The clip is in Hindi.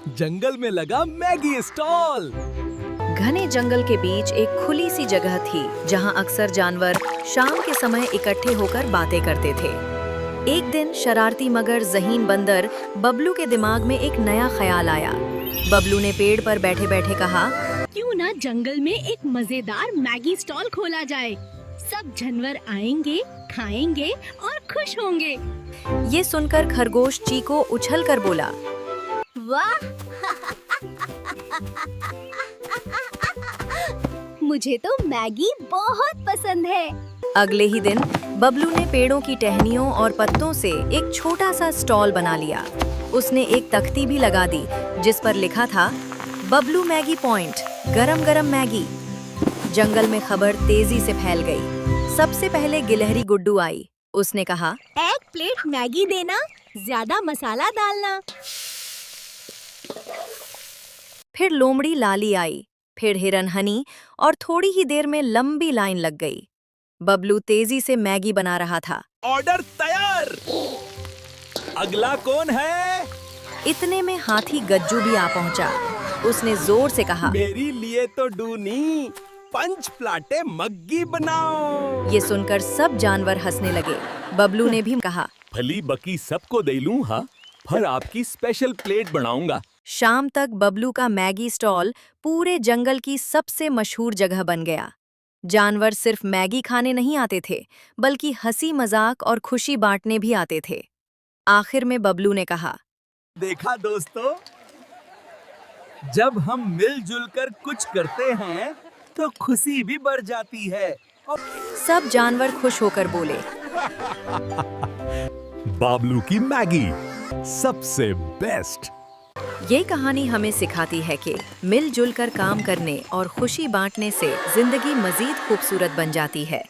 जंगल में लगा मैगी स्टॉल। घने जंगल के बीच एक खुली सी जगह थी जहां अक्सर जानवर शाम के समय इकट्ठे होकर बातें करते थे। एक दिन शरारती मगर ज़हीन बंदर बबलू के दिमाग में एक नया ख्याल आया। बबलू ने पेड़ पर बैठे बैठे कहा, क्यों ना जंगल में एक मजेदार मैगी स्टॉल खोला जाए। सब जानवर आएंगे, खाएंगे और खुश होंगे। ये सुनकर खरगोश चीको उछलकर बोला, वाह! मुझे तो मैगी बहुत पसंद है। अगले ही दिन बबलू ने पेड़ों की टहनियों और पत्तों से एक छोटा सा स्टॉल बना लिया। उसने एक तख्ती भी लगा दी जिस पर लिखा था, बबलू मैगी पॉइंट, गरम गरम मैगी। जंगल में खबर तेजी से फैल गई। सबसे पहले गिलहरी गुड्डू आई। उसने कहा, एक प्लेट मैगी देना, ज्यादा मसाला डालना। फिर लोमड़ी लाली आई, फिर हिरन हनी और थोड़ी ही देर में लंबी लाइन लग गई। बबलू तेजी से मैगी बना रहा था। ऑर्डर तैयार। अगला कौन है? इतने में हाथी गज्जू भी आ पहुंचा। उसने जोर से कहा, मेरी लिए तो डूनी, पंच प्लाटे मग्गी बनाओ। ये सुनकर सब जानवर हंसने लगे। बबलू ने भी कहा, भली बकी सबको दे लूं, हाँ, पर आपकी स्पेशल प्लेट बनाऊंगा। शाम तक बबलू का मैगी स्टॉल पूरे जंगल की सबसे मशहूर जगह बन गया। जानवर सिर्फ मैगी खाने नहीं आते थे, बल्कि हंसी मजाक और खुशी बांटने भी आते थे। आखिर में बबलू ने कहा, देखा दोस्तों, जब हम मिलजुल कर कुछ करते हैं तो खुशी भी बढ़ जाती है। सब जानवर खुश होकर बोले, बबलू की मैगी सबसे बेस्ट। ये कहानी हमें सिखाती है कि मिलजुल कर काम करने और खुशी बांटने से जिंदगी मजीद खूबसूरत बन जाती है।